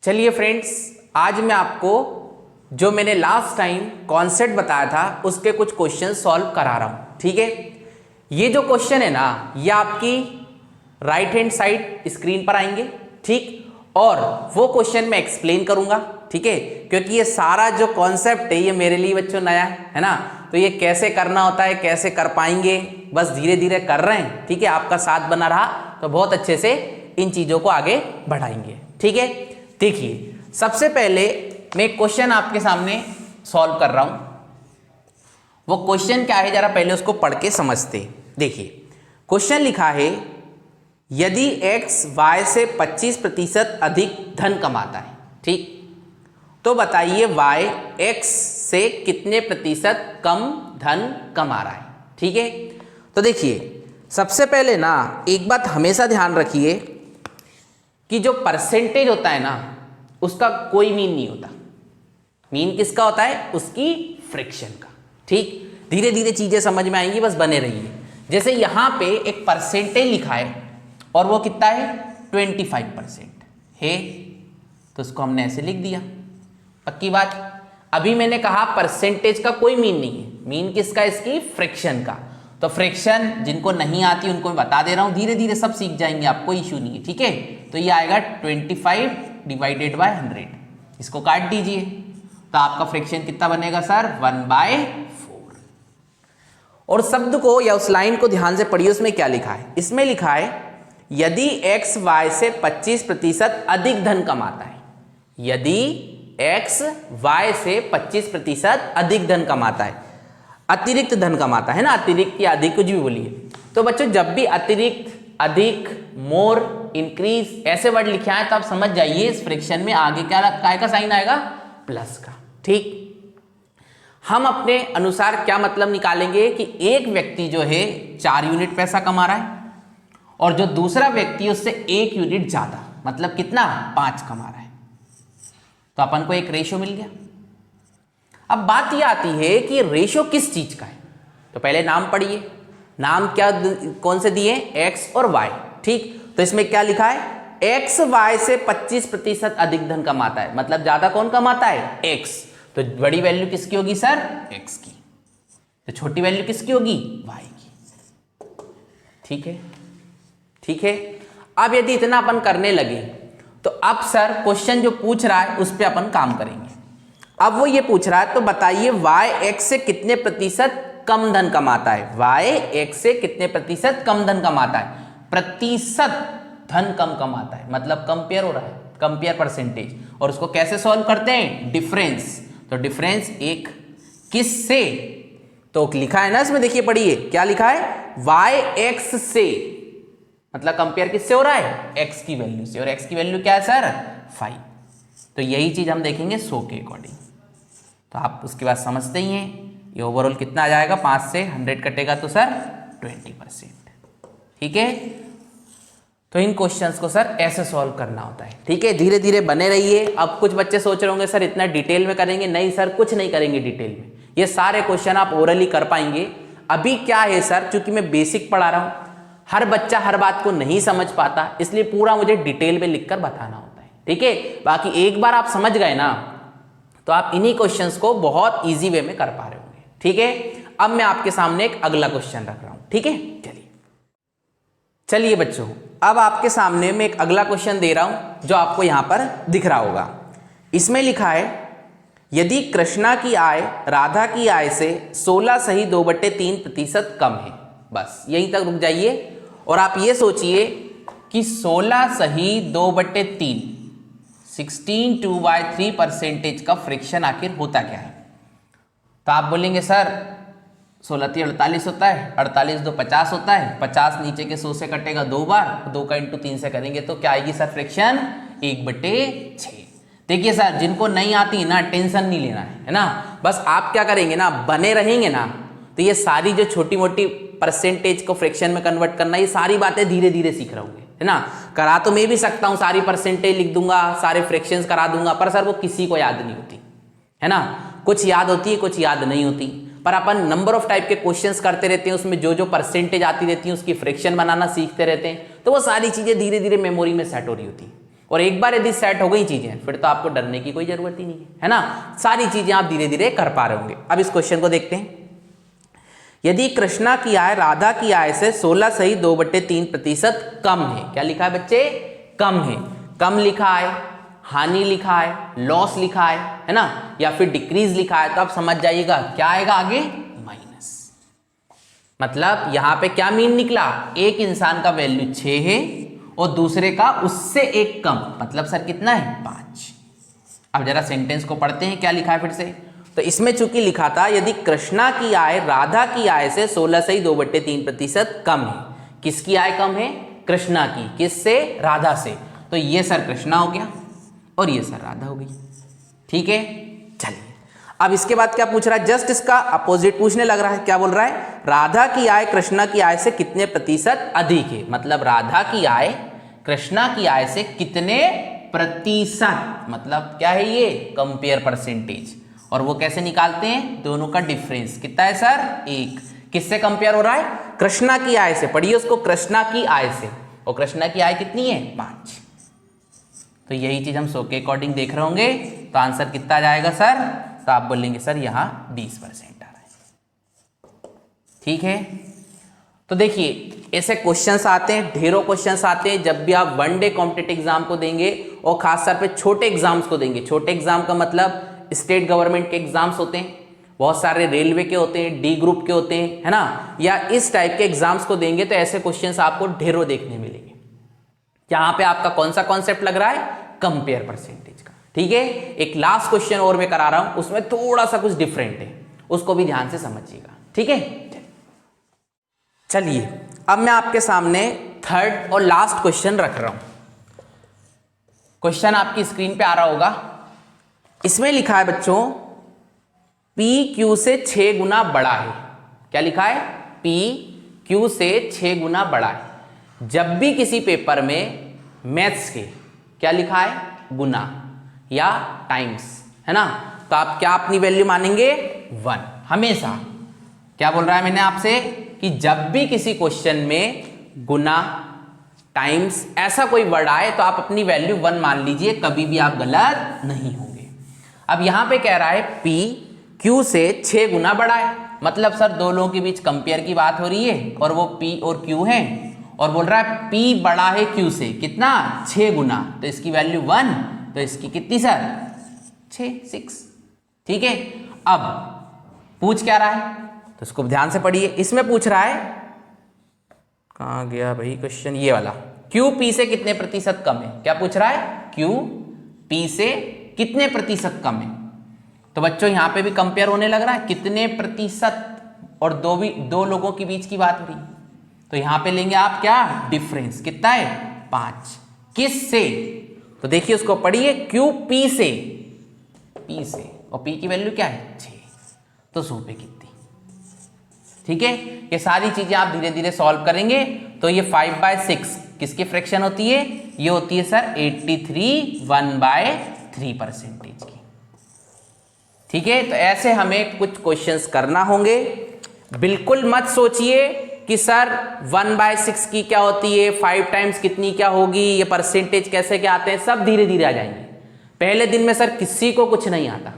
चलिए फ्रेंड्स, आज मैं आपको जो मैंने लास्ट टाइम कॉन्सेप्ट बताया था उसके कुछ क्वेश्चन सॉल्व करा रहा हूं। ठीक है, ये जो क्वेश्चन है ना, ये आपकी राइट हैंड साइड स्क्रीन पर आएंगे। ठीक, और वो क्वेश्चन मैं एक्सप्लेन करूंगा। ठीक है, क्योंकि ये सारा जो कॉन्सेप्ट है ये मेरे लिए बच्चों नया है ना, तो ये कैसे करना होता है, कैसे कर पाएंगे, बस धीरे धीरे कर रहे हैं। ठीक है, आपका साथ बना रहा तो बहुत अच्छे से इन चीज़ों को आगे बढ़ाएंगे। ठीक है, देखिए सबसे पहले मैं एक क्वेश्चन आपके सामने सॉल्व कर रहा हूं। वो क्वेश्चन क्या है जरा पहले उसको पढ़ के समझते। देखिए क्वेश्चन लिखा है, यदि x y से 25% अधिक धन कमाता है, ठीक, तो बताइए y x से कितने प्रतिशत कम धन कमा रहा है। ठीक है, तो देखिए सबसे पहले ना एक बात हमेशा ध्यान रखिए कि जो परसेंटेज होता है ना उसका कोई मीन नहीं होता। मीन किसका होता है? उसकी फ्रैक्शन का। ठीक, धीरे धीरे चीजें समझ में आएंगी, बस बने रहिए। जैसे यहां पे एक परसेंटेज लिखा है और वो कितना है? 25% है, तो उसको हमने ऐसे लिख दिया। पक्की बात। अभी मैंने कहा परसेंटेज का कोई मीन नहीं है, मीन किसका? इसकी फ्रैक्शन का। तो फ्रैक्शन जिनको नहीं आती उनको मैं बता दे रहा हूं, धीरे धीरे सब सीख जाएंगे, आपको इश्यू नहीं है। ठीक है, तो ये आएगा 25 डिवाइडेड बाय 100। इसको काट दीजिए तो आपका फ्रैक्शन कितना बनेगा सर? 1/4। और शब्द को या उस लाइन को ध्यान से पढ़िए, उसमें क्या लिखा है? इसमें लिखा है यदि x y से 25% अधिक धन कमाता है। यदि x y से 25% अधिक धन कमाता है, अतिरिक्त धन कमाता है ना, अतिरिक्त या अधिक कुछ भी बोलिए। तो बच्चों जब भी अतिरिक्त, अधिक, मोर, इंक्रीज ऐसे वर्ड लिखे आए तो आप समझ जाइए इस फ्रैक्शन में आगे क्या का साइन आएगा? प्लस का। ठीक, हम अपने अनुसार क्या मतलब निकालेंगे कि एक व्यक्ति जो है 4 यूनिट पैसा कमा रहा है और जो दूसरा व्यक्ति उससे 1 यूनिट ज्यादा, मतलब कितना? 5 कमा रहा है। तो अपन को एक रेशियो मिल गया। अब बात यह आती है कि रेशियो किस चीज का है, तो पहले नाम पढ़िए। नाम क्या कौन से दिए? x और y। ठीक, तो इसमें क्या लिखा है? x y से 25% अधिक धन कमाता है, मतलब ज्यादा कौन कमाता है? x। तो बड़ी वैल्यू किसकी होगी सर? x की। तो छोटी वैल्यू किसकी होगी? y की। ठीक है, ठीक है। अब यदि इतना अपन करने लगे तो अब सर क्वेश्चन जो पूछ रहा है उस पर अपन काम करेंगे। अब वो ये पूछ रहा है, तो बताइए y x से कितने प्रतिशत कम धन कमाता है? y x से कितने प्रतिशत कम धन कमाता है? प्रतिशत धन कम कमाता है, मतलब कंपेयर हो रहा है, कंपेयर परसेंटेज। और उसको कैसे सॉल्व करते हैं? डिफरेंस। तो डिफरेंस एक किस से? तो लिखा है ना इसमें, देखिए पढ़िए क्या लिखा है? y x से, मतलब कंपेयर किससे हो रहा है? x की वैल्यू से। और x की वैल्यू क्या है सर? 5। तो यही चीज हम देखेंगे 100 के अकॉर्डिंग। तो आप उसके बाद समझते ही हैं ये ओवरऑल कितना आ जाएगा? 5 से 100 कटेगा तो सर 20%। ठीक है, तो इन क्वेश्चंस को सर ऐसे सॉल्व करना होता है। ठीक है, धीरे धीरे बने रहिए। अब कुछ बच्चे सोच रहे होंगे सर इतना डिटेल में करेंगे। नहीं सर, कुछ नहीं करेंगे डिटेल में, ये सारे क्वेश्चन आप ओरली कर पाएंगे। अभी क्या है सर, चूंकि मैं बेसिक पढ़ा रहा हूं, हर बच्चा हर बात को नहीं समझ पाता, इसलिए पूरा मुझे डिटेल में लिखकर बताना होता है। ठीक है, बाकी एक बार आप समझ गए ना तो आप इन्हीं क्वेश्चंस को बहुत इजी वे में कर पा रहे होंगे। ठीक है, अब मैं आपके सामने एक अगला क्वेश्चन रख रहा हूं। ठीक है, चलिए बच्चों, अब आपके सामने मैं एक अगला क्वेश्चन दे रहा हूं जो आपको यहां पर दिख रहा होगा। इसमें लिखा है, यदि कृष्णा की आय राधा की आय से 16 सही 2/3% कम है। बस यहीं तक रुक जाइए और आप ये सोचिए कि 16 सही 2/3, 16 2/3% का फ्रैक्शन आखिर होता क्या है? तो आप बोलेंगे सर 16 3 48 होता है, 48 2 50 होता है, 50 नीचे के 100 से कटेगा 2 बार, 2 का इंटू 3 से करेंगे तो क्या आएगी सर? फ्रैक्शन 1/6। देखिए सर, जिनको नहीं आती ना टेंशन नहीं लेना है ना, बस आप क्या करेंगे ना, बने रहेंगे ना, तो ये सारी जो छोटी मोटी परसेंटेज को फ्रैक्शन में कन्वर्ट करना, ये सारी बातें धीरे धीरे सीख रहोगे, है ना। करा तो मैं भी सकता हूँ, सारी परसेंटेज लिख दूंगा, सारे फ्रैक्शंस करा दूंगा, पर सर वो किसी को याद नहीं होती, है ना। कुछ याद होती है, कुछ याद नहीं होती। पर अपन नंबर ऑफ टाइप के क्वेश्चंस करते रहते हैं, उसमें जो जो परसेंटेज आती रहती है उसकी फ्रैक्शन बनाना सीखते रहते हैं, तो वो सारी चीजें धीरे धीरे मेमोरी में सेट हो रही होती है। और एक बार यदि सेट हो गई चीजें फिर तो आपको डरने की कोई जरूरत ही नहीं है ना। सारी चीजें आप धीरे धीरे कर पा रहे होंगे। अब इस क्वेश्चन को देखते हैं। यदि कृष्णा की आय राधा की आय से 16 सही 2/3% कम है। क्या लिखा है बच्चे? कम है। कम लिखा है, हानि लिखा है, लॉस लिखा है ना, या फिर डिक्रीज लिखा है, तो आप समझ जाइएगा क्या आएगा आगे, माइनस। मतलब यहां पे क्या मीन निकला, एक इंसान का वैल्यू 6 है और दूसरे का उससे एक कम, मतलब सर कितना है, 5। अब जरा सेंटेंस को पढ़ते हैं क्या लिखा है फिर से। तो इसमें चूंकि लिखा था यदि कृष्णा की आय राधा की आय से 16 सही 2/3% कम है। किसकी आय कम है? कृष्णा की। किससे? राधा से। तो ये सर कृष्णा हो गया और ये सर राधा हो गई। ठीक है, चलिए अब इसके बाद क्या पूछ रहा है, जस्ट इसका अपोजिट पूछने लग रहा है। क्या बोल रहा है, राधा की आय कृष्णा की आय से कितने प्रतिशत अधिक है। मतलब राधा की आय कृष्णा की आय से कितने प्रतिशत, मतलब क्या है ये, कंपेयर परसेंटेज। और वो कैसे निकालते हैं, दोनों का डिफरेंस कितना है सर, 1। किससे कंपेयर हो रहा है, कृष्णा की आय से। पढ़िए उसको, कृष्णा की आय से, और कृष्णा की आय कितनी है, 5। तो यही चीज हम 100 के अकॉर्डिंग देख रहे होंगे। तो आंसर कितना आ जाएगा सर, तो आप बोलेंगे सर यहाँ 20% आ रहा है। ठीक है, तो देखिए ऐसे क्वेश्चंस आते हैं, ढेरों क्वेश्चंस आते हैं जब भी आप वन डे कॉम्पिटिटिव एग्जाम को देंगे, और खास तौर पे छोटे एग्जाम्स को देंगे। छोटे एग्जाम का मतलब स्टेट गवर्नमेंट के एग्जाम्स होते हैं, बहुत सारे रेलवे के होते हैं, डी ग्रुप के होते हैं, है ना, या इस टाइप के एग्जाम्स को देंगे तो ऐसे क्वेश्चंस आपको ढेरों देखने मिलेंगे। यहां पे आपका कौन सा कॉन्सेप्ट लग रहा है, कंपेयर परसेंटेज का। ठीक है, एक लास्ट क्वेश्चन और मैं करा रहा हूं, उसमें थोड़ा सा कुछ डिफरेंट है, उसको भी ध्यान से समझिएगा। ठीक है, चलिए अब मैं आपके सामने थर्ड और लास्ट क्वेश्चन रख रहा हूं। क्वेश्चन आपकी स्क्रीन पे आ रहा होगा। इसमें लिखा है बच्चों, P Q से 6 गुना बड़ा है। क्या लिखा है, P Q से 6 गुना बड़ा है। जब भी किसी पेपर में मैथ्स के क्या लिखा है, गुना या टाइम्स, है ना, तो आप क्या अपनी वैल्यू मानेंगे, 1 हमेशा। क्या बोल रहा है मैंने आपसे कि जब भी किसी क्वेश्चन में गुना, टाइम्स ऐसा कोई वर्ड आए तो आप अपनी वैल्यू 1 मान लीजिए, कभी भी आप गलत नहीं होंगे। अब यहां पे कह रहा है P Q से 6 गुना बड़ा है, मतलब सर दो लोगों के बीच कंपेयर की बात हो रही है और वो P और Q है, और बोल रहा है P बड़ा है Q से कितना, 6 गुना, तो इसकी वैल्यू 1, तो इसकी कितनी सर, 6। ठीक है, अब पूछ क्या रहा है, तो इसको ध्यान से पढ़िए। इसमें पूछ रहा है, कहां गया भाई क्वेश्चन, ये वाला, Q P से कितने प्रतिशत कम है। क्या पूछ रहा है, Q P से कितने प्रतिशत कम है। तो बच्चों यहां पे भी कंपेयर होने लग रहा है, कितने प्रतिशत, और दो लोगों के बीच की बात हो रही, तो यहां पे लेंगे आप क्या, डिफरेंस कितना है, 5। किस से, तो देखिए उसको पढ़िए, Q P से, P से, और P की वैल्यू क्या है, 6, तो 100 पे कितनी। ठीक है, ये सारी चीजें आप धीरे धीरे सॉल्व करेंगे। तो ये 5/6 किसकी फ्रैक्शन होती है, ये होती है सर 83 1/3% की। ठीक है, तो ऐसे हमें कुछ क्वेश्चंस करना होंगे। बिल्कुल मत सोचिए कि सर 1/6 की क्या होती है, 5 टाइम्स कितनी क्या होगी, ये परसेंटेज कैसे क्या आते हैं, सब धीरे धीरे आ जाएंगे। पहले दिन में सर किसी को कुछ नहीं आता।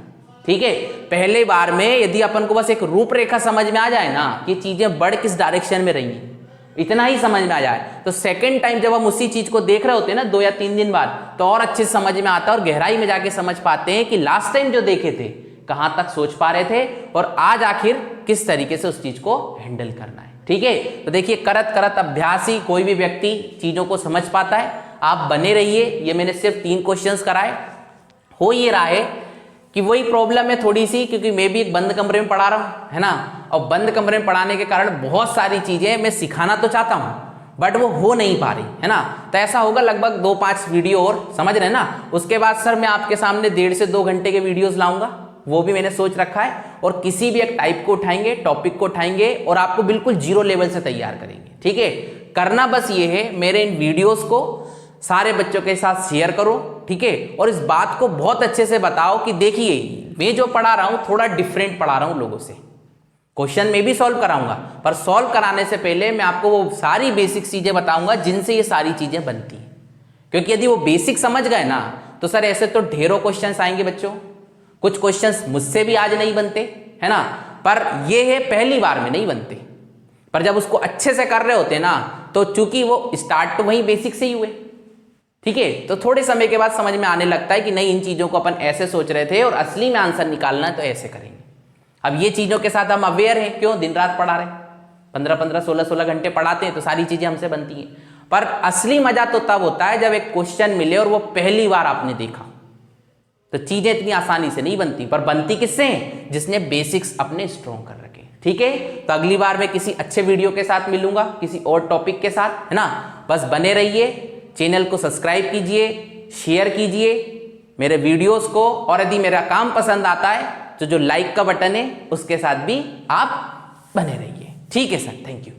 ठीक है, पहले बार में यदि अपन को बस एक रूपरेखा समझ में आ जाए ना कि चीजें बढ़ किस डायरेक्शन में रही हैं, इतना ही समझ में आ जाए, तो सेकंड टाइम जब हम उसी चीज को देख रहे होते हैं ना 2 या 3 दिन बाद, तो और अच्छे से समझ में आता है और गहराई में जाके समझ पाते हैं कि लास्ट टाइम जो देखे थे कहां तक सोच पा रहे थे और आज आखिर किस तरीके से उस चीज को हैंडल करना है। ठीक है, तो देखिए करत करत अभ्यास ही कोई भी व्यक्ति चीजों को समझ पाता है। आप बने रहिए। ये मैंने सिर्फ 3 क्वेश्चंस कराए। हो ये रहा है कि वही प्रॉब्लम है थोड़ी सी, क्योंकि मैं भी एक बंद कमरे में पढ़ा रहा हूं, है ना, और बंद कमरे में पढ़ाने के कारण बहुत सारी चीजें मैं सिखाना तो चाहता हूं बट वो हो नहीं पा रही, है ना। तो ऐसा होगा लगभग 2-5 वीडियो और, समझ रहे हैं ना। उसके बाद सर मैं आपके सामने 1.5 से 2 घंटे के वीडियोस लाऊंगा, वो भी मैंने सोच रखा है। और किसी भी एक टाइप को उठाएंगे, टॉपिक को उठाएंगे और आपको बिल्कुल 0 लेवल से तैयार करेंगे। ठीक है, करना बस ये है, मेरे इन वीडियोस को सारे बच्चों के साथ शेयर करो। ठीक है, और इस बात को बहुत अच्छे से बताओ कि देखिए मैं जो पढ़ा रहा हूं थोड़ा डिफरेंट पढ़ा रहा हूं लोगों से। क्वेश्चन में भी सॉल्व कराऊंगा, पर सॉल्व कराने से पहले मैं आपको वो सारी बेसिक चीजें बताऊंगा जिनसे ये सारी चीजें बनती हैं। क्योंकि यदि वो बेसिक समझ गए ना तो सर ऐसे तो ढेरों क्वेश्चंस आएंगे बच्चों। कुछ क्वेश्चंस मुझसे भी आज नहीं बनते है ना, पर ये है पहली बार में नहीं बनते, पर जब उसको अच्छे से कर रहे होते ना तो चूंकि वो स्टार्ट तो वही बेसिक से ही हुए, ठीक है, तो थोड़े समय के बाद समझ में आने लगता है कि नहीं इन चीजों को अपन ऐसे सोच रहे थे और असली में आंसर निकालना है तो ऐसे करेंगे। अब ये चीजों के साथ हम अवेयर हैं, क्यों दिन रात पढ़ा रहे, 15-15 16-16 घंटे पढ़ाते हैं तो सारी चीजें हमसे बनती हैं। पर असली मजा तो तब होता है जब एक क्वेश्चन मिले और वो पहली बार आपने देखा, तो चीजें इतनी आसानी से नहीं बनती, पर बनती किससे, जिसने बेसिक्स अपने स्ट्रॉन्ग कर रखे। ठीक है, तो अगली बार मैं किसी अच्छे वीडियो के साथ मिलूंगा, किसी और टॉपिक के साथ, है ना। बस बने रहिए, चैनल को सब्सक्राइब कीजिए, शेयर कीजिए मेरे वीडियोस को, और यदि मेरा काम पसंद आता है तो जो लाइक का बटन है उसके साथ भी आप बने रहिए। ठीक है सर, थैंक यू।